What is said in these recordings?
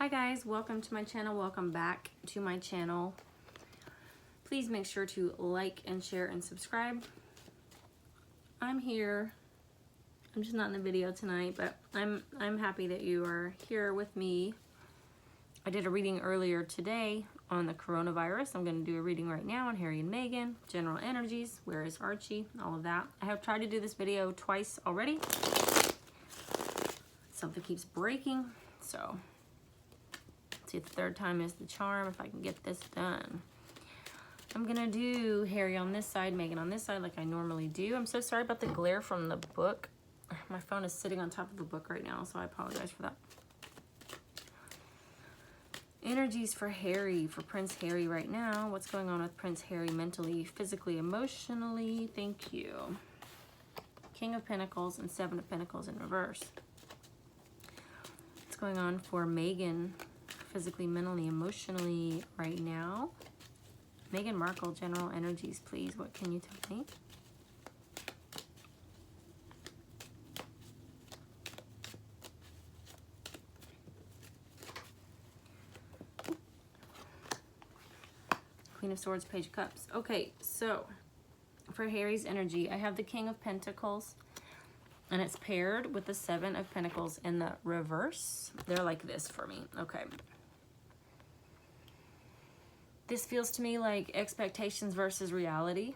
Hi guys, welcome to my channel. Welcome back to my channel. Please make sure to like and share and subscribe. I'm here. I'm just not in the video tonight, but I'm happy that you are here with me. I did a reading earlier today on the coronavirus. I'm going to do a reading right now on Harry and Meghan, general energies, where is Archie, all of that. I have tried to do this video twice already. Something keeps breaking, so let's see if the third time is the charm, if I can get this done. I'm gonna do Harry on this side, Meghan on this side like I normally do. I'm so sorry about the glare from the book. My phone is sitting on top of the book right now, so I apologize for that. Energies for Harry, for Prince Harry right now. What's going on with Prince Harry mentally, physically, emotionally? Thank you. King of Pentacles and Seven of Pentacles in reverse. What's going on for Meghan, physically, mentally, emotionally right now? Meghan Markle, general energies, please. What can you tell me? Queen of Swords, Page of Cups. Okay, so for Harry's energy, I have the King of Pentacles, and it's paired with the Seven of Pentacles in the reverse. They're like this for me. Okay. This feels to me like expectations versus reality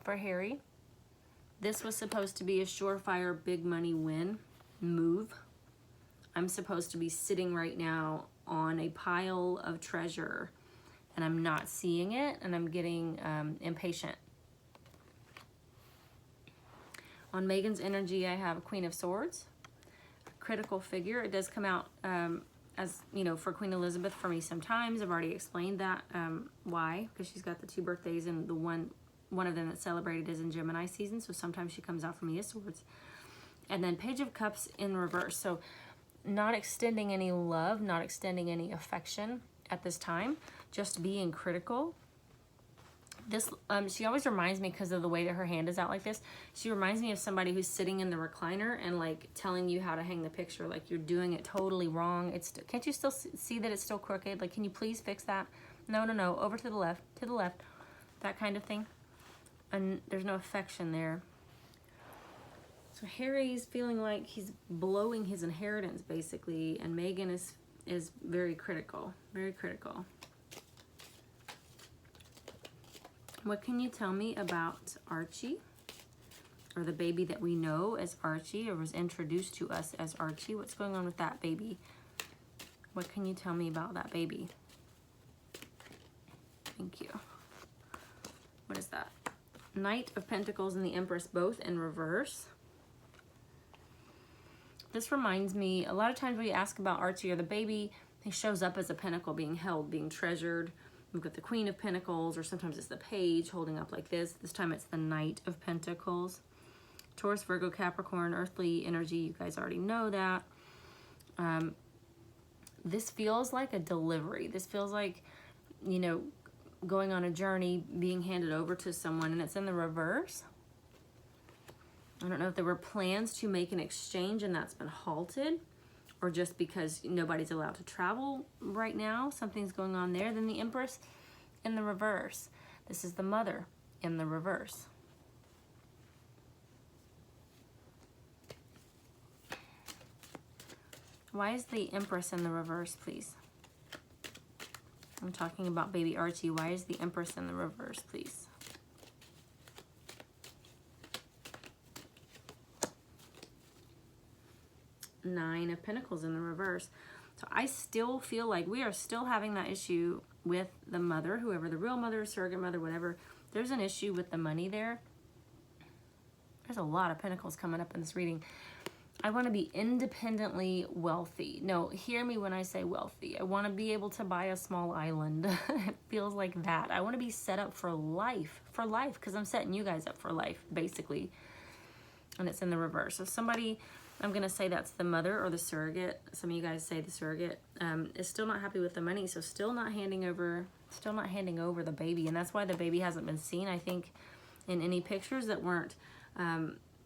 for Harry. This was supposed to be a surefire big money win move. I'm supposed to be sitting right now on a pile of treasure and I'm not seeing it, and I'm getting impatient. On Meghan's energy, I have a Queen of Swords, a critical figure. It does come out as, you know, for Queen Elizabeth for me sometimes. I've already explained that, why, because she's got the 2 birthdays, and the one of them that's celebrated is in Gemini season, so sometimes she comes out for me as Swords. And then Page of Cups in reverse, so not extending any love, not extending any affection at this time, just being critical. This she always reminds me, because of the way that her hand is out like this, she reminds me of somebody who's sitting in the recliner and like telling you how to hang the picture, like you're doing it totally wrong. It's, can't you still see that it's still crooked? Like, can you please fix that? No, over to the left, that kind of thing. And there's no affection there. So Harry's feeling like he's blowing his inheritance basically, and Meghan is very critical, very critical. What can you tell me about Archie, or the baby that we know as Archie, or was introduced to us as Archie? What's going on with that baby? What can you tell me about that baby? Thank you. What is that? Knight of Pentacles and the Empress, both in reverse. This reminds me, a lot of times when you ask about Archie or the baby, he shows up as a pentacle being held, being treasured. We've got the Queen of Pentacles, or sometimes it's the Page holding up like this. This time it's the Knight of Pentacles. Taurus, Virgo, Capricorn, earthly energy. You guys already know that. This feels like a delivery. This feels like, you know, going on a journey, being handed over to someone, and it's in the reverse. I don't know if there were plans to make an exchange and that's been halted, or just because nobody's allowed to travel right now, something's going on there. Then the Empress in the reverse. This is the Mother in the reverse. Why is the Empress in the reverse, please? I'm talking about baby Archie. Why is the Empress in the reverse, please? Nine of Pentacles in the reverse. So I still feel like we are still having that issue with the mother, whoever, the real mother, surrogate mother, whatever. There's an issue with the money there. There's a lot of Pentacles coming up in this reading. I want to be independently wealthy. No, hear me when I say wealthy. I want to be able to buy a small island. It feels like that. I want to be set up for life, because I'm setting you guys up for life, basically. And it's in the reverse. So somebody, I'm going to say that's the mother or the surrogate. Some of you guys say the surrogate is still not happy with the money. So still not handing over the baby. And that's why the baby hasn't been seen, I think, in any pictures that weren't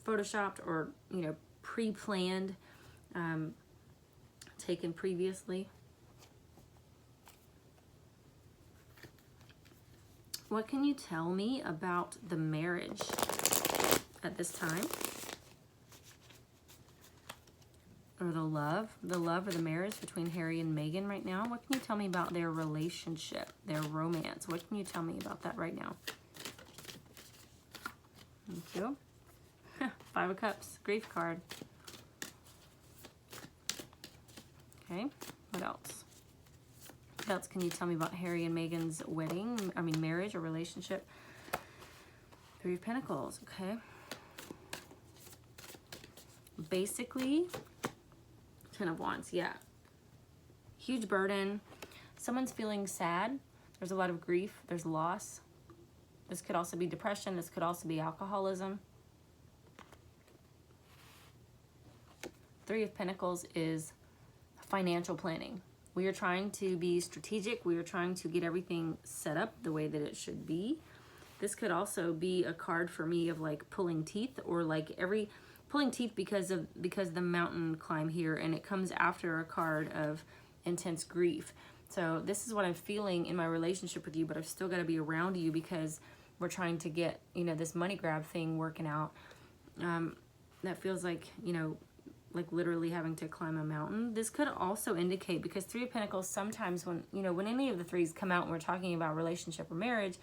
photoshopped or, you know, pre-planned, taken previously. What can you tell me about the marriage at this time? Or the love or the marriage between Harry and Meghan right now? What can you tell me about their relationship, their romance? What can you tell me about that right now? Thank you. Five of Cups, grief card. Okay, what else? What else can you tell me about Harry and Meghan's marriage or relationship? Three of Pentacles, okay. Basically, Ten of Wands, yeah. Huge burden. Someone's feeling sad. There's a lot of grief. There's loss. This could also be depression. This could also be alcoholism. Three of Pentacles is financial planning. We are trying to be strategic. We are trying to get everything set up the way that it should be. This could also be a card for me of like pulling teeth, or like pulling teeth because the mountain climb here, and it comes after a card of intense grief. So this is what I'm feeling in my relationship with you, but I've still got to be around you because we're trying to get, this money grab thing working out. That feels like, like literally having to climb a mountain. This could also indicate, because Three of Pentacles, sometimes when, when any of the threes come out and we're talking about relationship or marriage,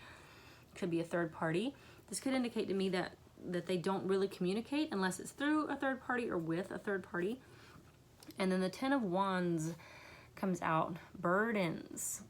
could be a third party. This could indicate to me that they don't really communicate unless it's through a third party or with a third party. And then the Ten of Wands comes out. Burdens.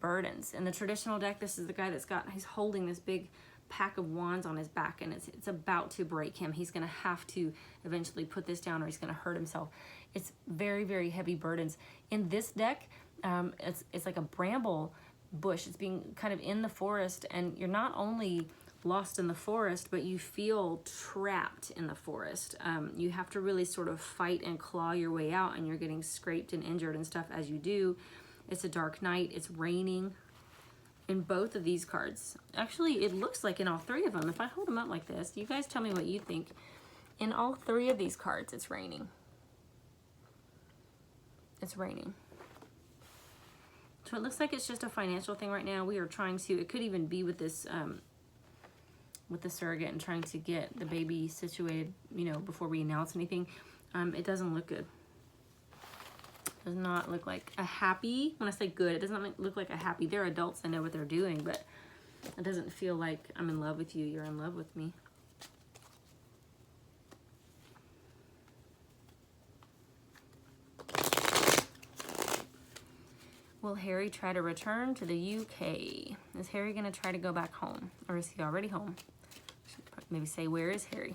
In the traditional deck, this is the guy he's holding this big pack of wands on his back, and it's about to break him. He's going to have to eventually put this down, or he's going to hurt himself. It's very, very heavy burdens. In this deck, it's like a bramble bush. It's being kind of in the forest, and you're not only lost in the forest, but you feel trapped in the forest. You have to really sort of fight and claw your way out, and you're getting scraped and injured and stuff as you do. It's a dark night. It's raining. In both of these cards, actually, it looks like in all three of them, if I hold them up like this, you guys tell me what you think. In all three of these cards, it's raining. It's raining. So it looks like it's just a financial thing right now. We are trying to, it could even be with this, with the surrogate and trying to get the baby situated, before we announce anything. It doesn't look good. Does not look like a happy, when I say good, it doesn't look like a happy. They're adults, they know what they're doing, but it doesn't feel like I'm in love with you, you're in love with me. Will Harry try to return to the UK? Is Harry going to try to go back home? Or is he already home? Should maybe say, where is Harry?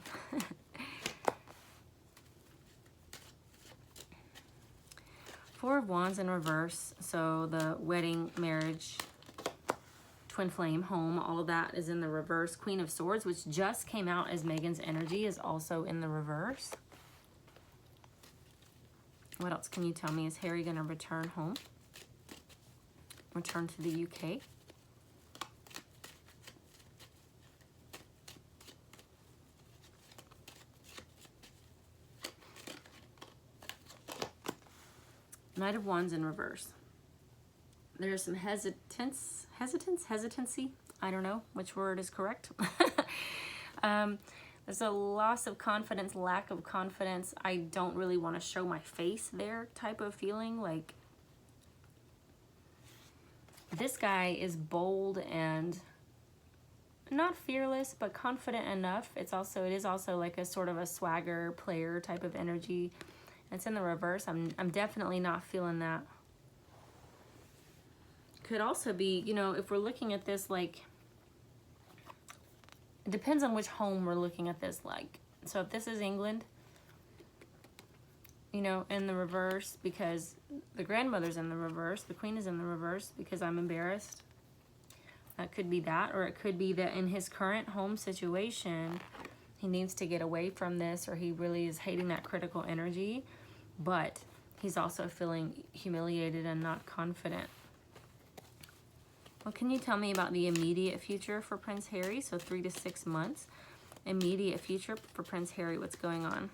Four of Wands in reverse. So the wedding, marriage, twin flame, home, all of that is in the reverse. Queen of Swords, which just came out as Meghan's energy, is also in the reverse. What else can you tell me? Is Harry going to return home? Return to the UK? Knight of Wands in reverse. There's some hesitancy. I don't know which word is correct. There's a loss of confidence, lack of confidence. I don't really want to show my face there type of feeling. Like, this guy is bold and not fearless, but confident enough. It is also like a sort of a swagger player type of energy. It's in the reverse. I'm definitely not feeling that. Could also be, if we're looking at this, like, it depends on which home we're looking at this like. So if this is England, in the reverse, because the grandmother's in the reverse, the queen is in the reverse because I'm embarrassed. That could be that, or it could be that in his current home situation, he needs to get away from this, or he really is hating that critical energy, but he's also feeling humiliated and not confident. What can you tell me about the immediate future for Prince Harry? So 3 to 6 months. Immediate future for Prince Harry. What's going on?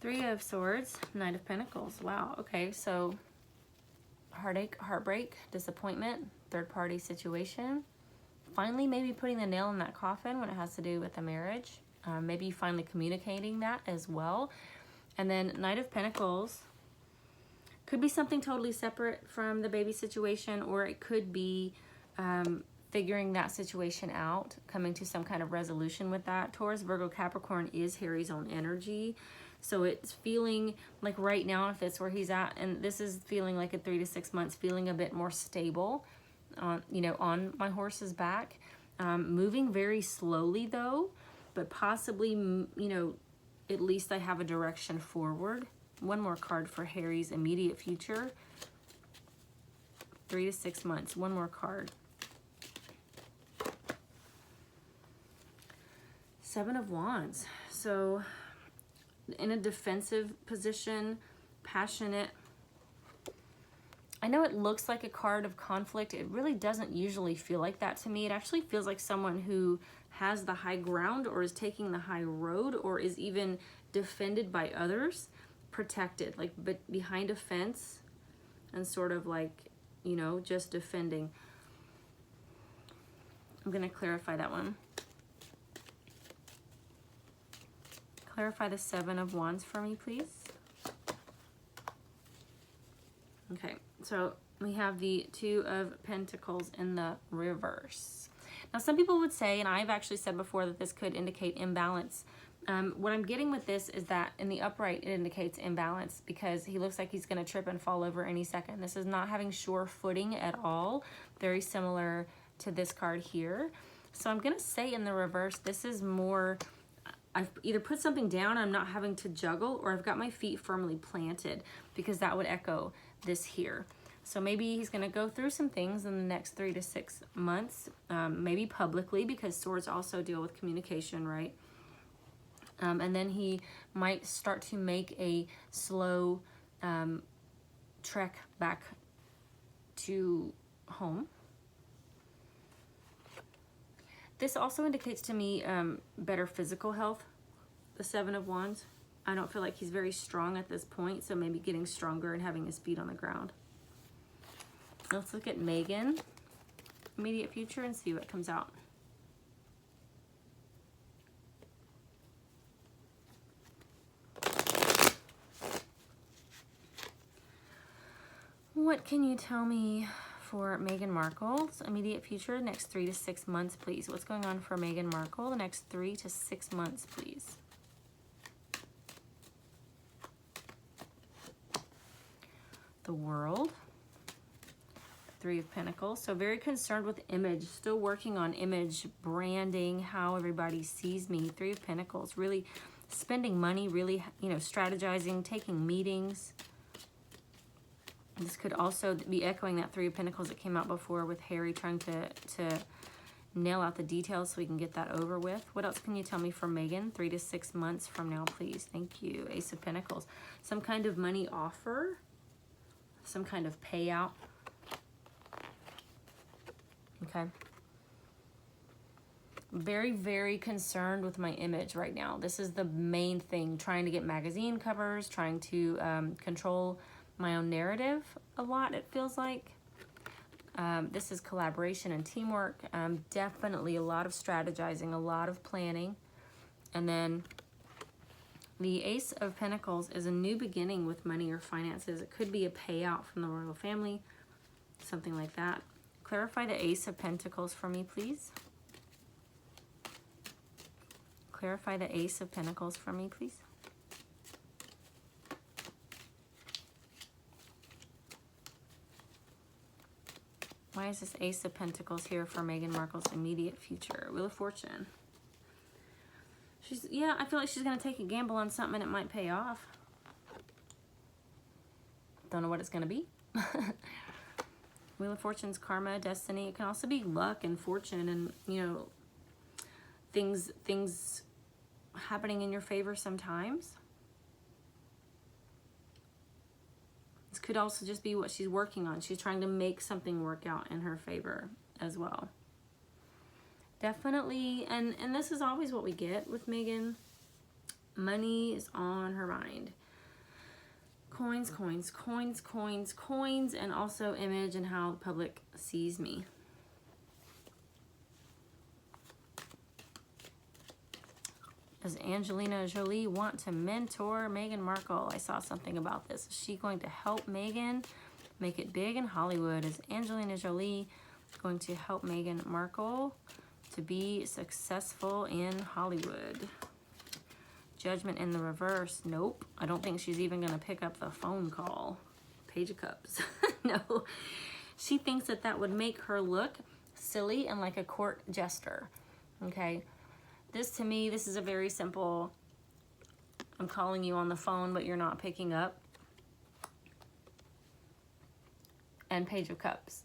Three of Swords. Knight of Pentacles. Wow. Okay. So heartache, heartbreak, disappointment, third-party situation. Finally, maybe putting the nail in that coffin when it has to do with the marriage. Maybe finally communicating that as well. And then Knight of Pentacles could be something totally separate from the baby situation, or it could be figuring that situation out, coming to some kind of resolution with that. Taurus, Virgo, Capricorn is Harry's own energy. So it's feeling like right now, if that's where he's at, and this is feeling like in 3 to 6 months, feeling a bit more stable, you know, on my horse's back. Moving very slowly though, but possibly, you know, at least I have a direction forward. One more card for Harry's immediate future. 3 to 6 months. One more card. 7 of Wands. So in a defensive position, passionate. I know it looks like a card of conflict. It really doesn't usually feel like that to me. It actually feels like someone who has the high ground, or is taking the high road, or is even defended by others, protected, like but behind a fence and sort of like, you know, just defending. I'm going to clarify that one. Clarify the 7 of Wands for me, please. Okay, so we have the 2 of Pentacles in the reverse. Now, some people would say, and I've actually said before, that this could indicate imbalance. What I'm getting with this is that in the upright, it indicates imbalance because he looks like he's going to trip and fall over any second. This is not having sure footing at all. Very similar to this card here. So I'm going to say in the reverse, this is more, I've either put something down, I'm not having to juggle, or I've got my feet firmly planted, because that would echo this here. So maybe he's going to go through some things in the next 3 to 6 months, maybe publicly, because swords also deal with communication, right? And then he might start to make a slow trek back to home. This also indicates to me better physical health, the 7 of Wands. I don't feel like he's very strong at this point, so maybe getting stronger and having his feet on the ground. Let's look at Meghan, immediate future, and see what comes out. What can you tell me for Meghan Markle's immediate future, next 3 to 6 months, please? What's going on for Meghan Markle the next 3 to 6 months, please? The World. 3 of Pentacles. So very concerned with image, still working on image, branding, how everybody sees me. 3 of Pentacles, really spending money, really, you know, strategizing, taking meetings. This could also be echoing that 3 of Pentacles that came out before with Harry trying to nail out the details so we can get that over with. What else can you tell me for Meghan 3 to 6 months from now, please? Thank you. Ace of Pentacles. Some kind of money offer, some kind of payout. Okay. Very, very concerned with my image right now. This is the main thing. Trying to get magazine covers, trying to control my own narrative a lot, it feels like. This is collaboration and teamwork. Definitely a lot of strategizing, a lot of planning. And then the Ace of Pentacles is a new beginning with money or finances. It could be a payout from the royal family, something like that. Clarify the Ace of Pentacles for me, please. Clarify the Ace of Pentacles for me, please. Why is this Ace of Pentacles here for Meghan Markle's immediate future? Wheel of Fortune. Yeah, I feel like she's going to take a gamble on something and it might pay off. Don't know what it's going to be. Wheel of Fortune's karma, destiny. It can also be luck and fortune and, you know, things happening in your favor sometimes. This could also just be what she's working on. She's trying to make something work out in her favor as well. Definitely, and this is always what we get with Meghan. Money is on her mind. Coins, coins, coins, coins, coins, and also image and how the public sees me. Does Angelina Jolie want to mentor Meghan Markle? I saw something about this. Is she going to help Meghan make it big in Hollywood? Is Angelina Jolie going to help Meghan Markle to be successful in Hollywood? Judgment in the reverse. Nope. I don't think she's even going to pick up the phone call. Page of Cups. No. She thinks that that would make her look silly and like a court jester. Okay. This, to me, this is a very simple, I'm calling you on the phone, but you're not picking up. And Page of Cups.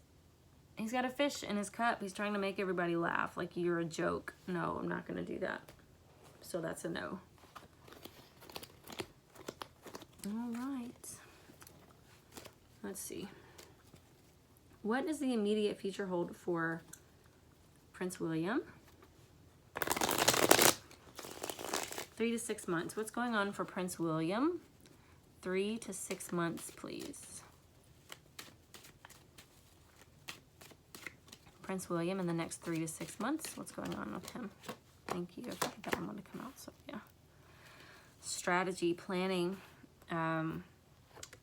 He's got a fish in his cup. He's trying to make everybody laugh like you're a joke. No, I'm not going to do that. So that's a no. All right. Let's see. What does the immediate future hold for Prince William? 3 to 6 months. What's going on for Prince William? 3 to 6 months, please. Prince William in the next 3 to 6 months. What's going on with him? Thank you. I figured that one wanted to come out, so yeah. Strategy, planning.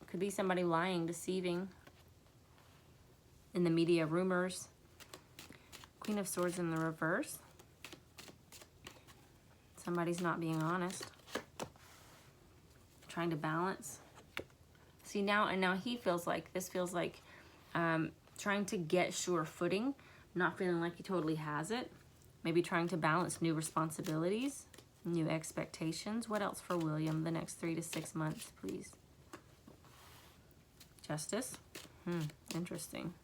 Could be somebody lying, deceiving. In the media, rumors. Queen of Swords in the reverse. Somebody's not being honest. Trying to balance. See, now he feels like, this feels like trying to get sure footing, not feeling like he totally has it. Maybe trying to balance new responsibilities, new expectations. What else for William the next 3 to 6 months, please? Justice. Interesting.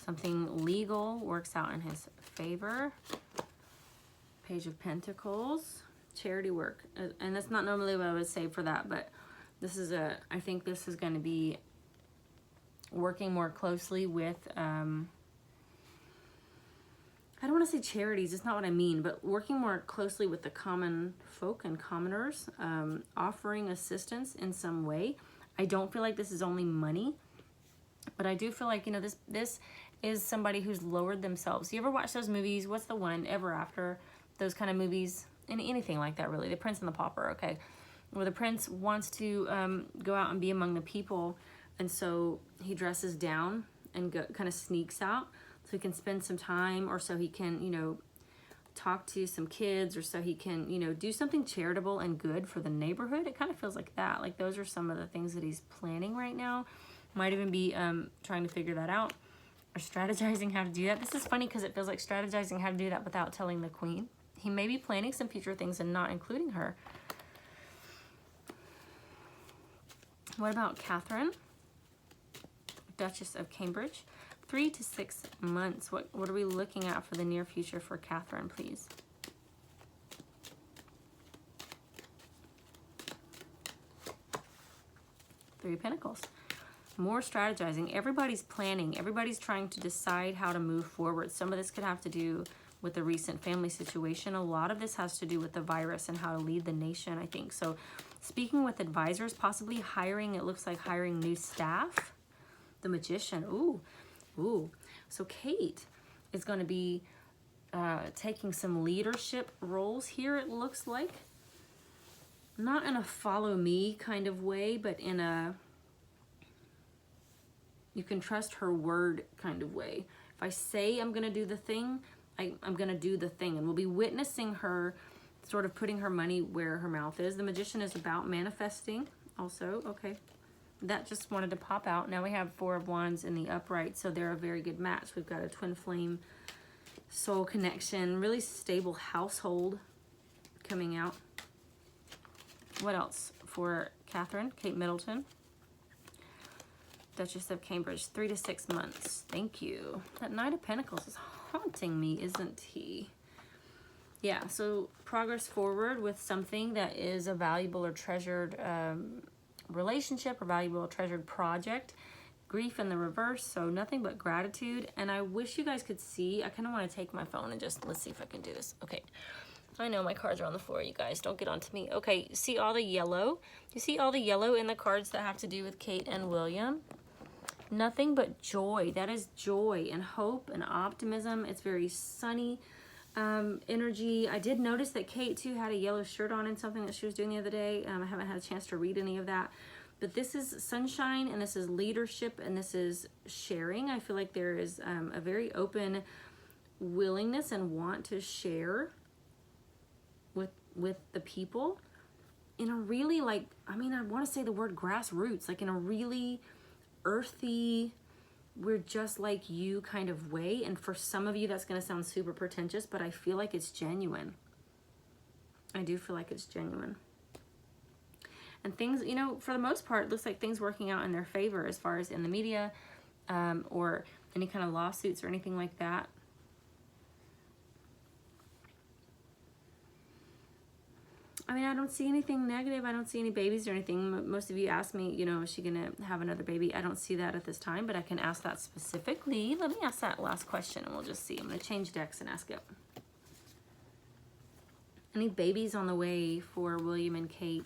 Something legal works out in his favor. Page of Pentacles. Charity work. And that's not normally what I would say for that, but this is I think this is going to be working more closely with, I don't want to say charities, it's not what I mean, but working more closely with the common folk and commoners, offering assistance in some way. I don't feel like this is only money, but I do feel like, you know, this is somebody who's lowered themselves. You ever watch those movies? What's the one? Ever After? Those kind of movies, anything like that, really. The Prince and the Pauper, okay? Where the prince wants to go out and be among the people, and so he dresses down and kind of sneaks out so he can spend some time, or so he can, you know, talk to some kids, or so he can, you know, do something charitable and good for the neighborhood. It kind of feels like that. Like those are some of the things that he's planning right now. Might even be trying to figure that out or strategizing how to do that. This is funny because it feels like strategizing how to do that without telling the queen. He may be planning some future things and not including her. What about Catherine, Duchess of Cambridge? 3 to 6 months. What are we looking at for the near future for Catherine, please? Three of Pentacles. More strategizing. Everybody's planning. Everybody's trying to decide how to move forward. Some of this could have to do with the recent family situation. A lot of this has to do with the virus and how to lead the nation, I think. So speaking with advisors, possibly hiring, it looks like hiring new staff. The Magician. Ooh. So Kate is going to be taking some leadership roles here, it looks like. Not in a follow me kind of way, but in a you can trust her word kind of way. If I say I'm going to do the thing, I'm going to do the thing. And we'll be witnessing her sort of putting her money where her mouth is. The Magician is about manifesting also. Okay. That just wanted to pop out. Now we have 4 of Wands in the upright, so they're a very good match. We've got a twin flame soul connection, really stable household coming out. What else for Catherine? Kate Middleton, Duchess of Cambridge, 3 to 6 months. Thank you. That Knight of Pentacles is haunting me, isn't he? Yeah, so progress forward with something that is a valuable or treasured relationship or valuable or treasured project. Grief in the reverse, so nothing but gratitude. And I wish you guys could see. I kind of want to take my phone and just, let's see if I can do this. Okay. I know my cards are on the floor, you guys. Don't get onto me. Okay, see all the yellow? You see all the yellow in the cards that have to do with Kate and William? Nothing but joy. That is joy and hope and optimism. It's very sunny energy. I did notice that Kate, too, had a yellow shirt on in something that she was doing the other day. I haven't had a chance to read any of that. But this is sunshine, and this is leadership, and this is sharing. I feel like there is a very open willingness and want to share with the people in a really, like, I mean, I want to say the word grassroots, like in a really earthy, we're just like you kind of way. And for some of you, that's going to sound super pretentious, but I feel like it's genuine. I do feel like it's genuine. And things, you know, for the most part, it looks like things working out in their favor as far as in the media or any kind of lawsuits or anything like that. I mean, I don't see anything negative. I don't see any babies or anything. Most of you asked me, you know, is she going to have another baby? I don't see that at this time, but I can ask that specifically. Let me ask that last question and we'll just see. I'm going to change decks and ask it. Any babies on the way for William and Kate?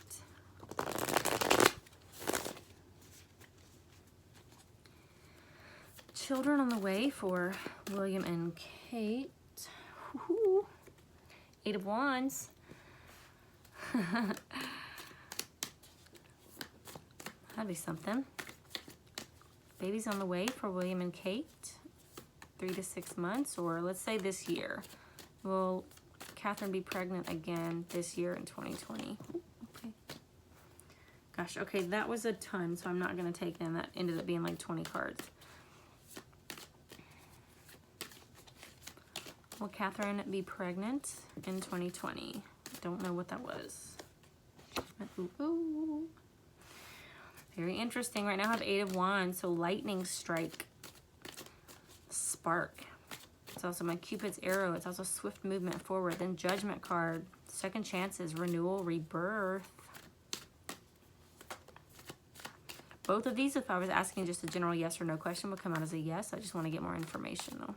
Children on the way for William and Kate. Woo-hoo. 8 of Wands. That'd be something. Babies on the way for William and Kate. 3 to 6 months, or let's say this year. Will Catherine be pregnant again this year in 2020? Okay. Gosh, okay, that was a ton, so I'm not going to take them. That ended up being like 20 cards. Will Catherine be pregnant in 2020? Don't know what that was. Ooh. Very interesting. Right now I have 8 of Wands, so lightning strike, spark. It's also my Cupid's arrow. It's also swift movement forward. Then judgment card, second chances, renewal, rebirth. Both of these, if I was asking just a general yes or no question, would come out as a yes. I just want to get more information though.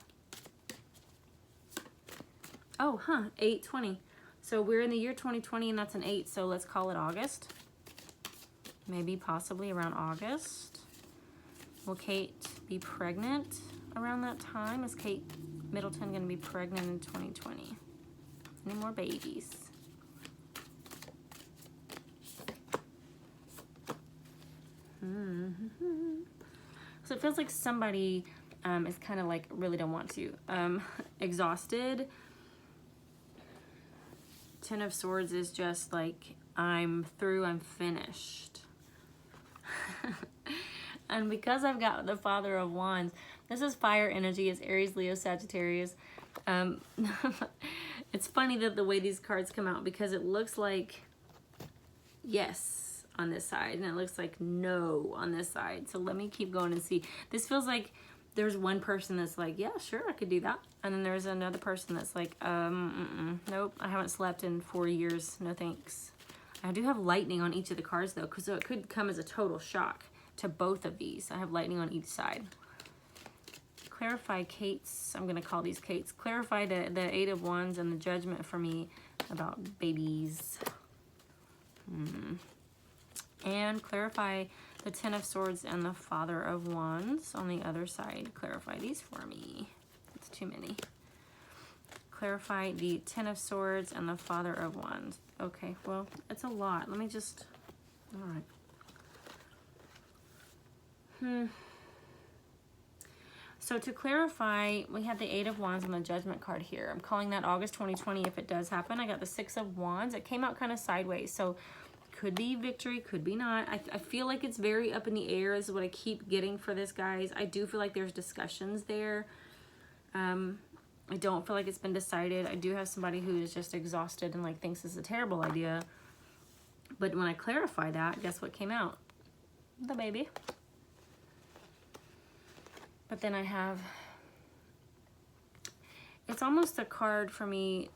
Oh, 8/20. So we're in the year 2020 and that's an 8, so let's call it August. Maybe possibly around August. Will Kate be pregnant around that time? Is Kate Middleton going to be pregnant in 2020? Any more babies? So it feels like somebody is kind of like really don't want to. Exhausted. 10 of Swords is just like, I'm through, I'm finished. And because I've got the Father of Wands, this is fire energy. It's Aries, Leo, Sagittarius. It's funny that the way these cards come out, because it looks like yes on this side and it looks like no on this side. So let me keep going and see. This feels like there's one person that's like, yeah, sure, I could do that. And then there's another person that's like, nope, I haven't slept in 4 years. No thanks. I do have lightning on each of the cards though, because it could come as a total shock to both of these. I have lightning on each side. Clarify Kate's, I'm going to call these Kate's. Clarify the 8 of Wands and the judgment for me about babies. And clarify the 10 of Swords and the Father of Wands on the other side. Clarify these for me. It's too many. Clarify the 10 of Swords and the Father of Wands. Okay, well, it's a lot. Let me just... All right. So to clarify, we had the 8 of Wands on the Judgment card here. I'm calling that August 2020 if it does happen. I got the 6 of Wands. It came out kind of sideways, so could be victory, could be not. I feel like it's very up in the air. This is what I keep getting for this, guys. I do feel like there's discussions there. I don't feel like it's been decided. I do have somebody who is just exhausted and like thinks this is a terrible idea. But when I clarify that, guess what came out? The baby. But then I have, it's almost a card for me,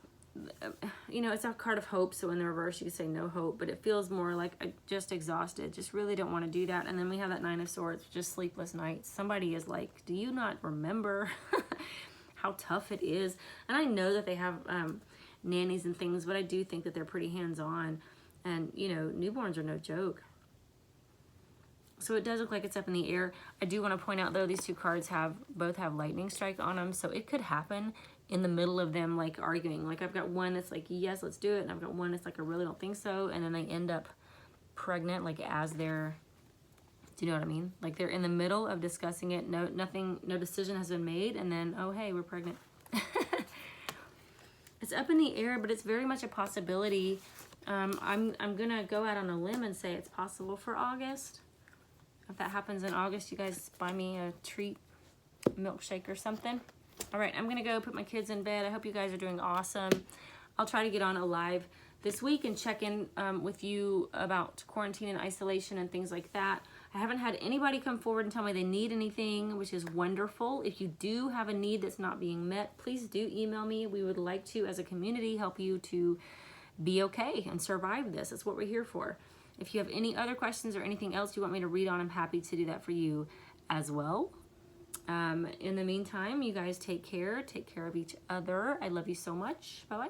you know, it's a card of hope. So in the reverse, you could say no hope, but it feels more like just exhausted. Just really don't want to do that. And then we have that 9 of Swords, just sleepless nights. Somebody is like, do you not remember how tough it is? And I know that they have nannies and things, but I do think that they're pretty hands-on. And, you know, newborns are no joke. So it does look like it's up in the air. I do want to point out, though, these two cards both have lightning strike on them. So it could happen in the middle of them, like, arguing. Like, I've got one that's like, yes, let's do it. And I've got one that's like, I really don't think so. And then they end up pregnant, like, as they're, do you know what I mean? Like, they're in the middle of discussing it. No decision has been made. And then, oh, hey, we're pregnant. It's up in the air, but it's very much a possibility. I'm going to go out on a limb and say it's possible for August. If that happens in August, you guys buy me a treat, milkshake or something. All right, I'm going to go put my kids in bed. I hope you guys are doing awesome. I'll try to get on a live this week and check in with you about quarantine and isolation and things like that. I haven't had anybody come forward and tell me they need anything, which is wonderful. If you do have a need that's not being met, please do email me. We would like to, as a community, help you to be okay and survive this. That's what we're here for. If you have any other questions or anything else you want me to read on, I'm happy to do that for you as well. In the meantime, you guys take care of each other. I love you so much. Bye-bye.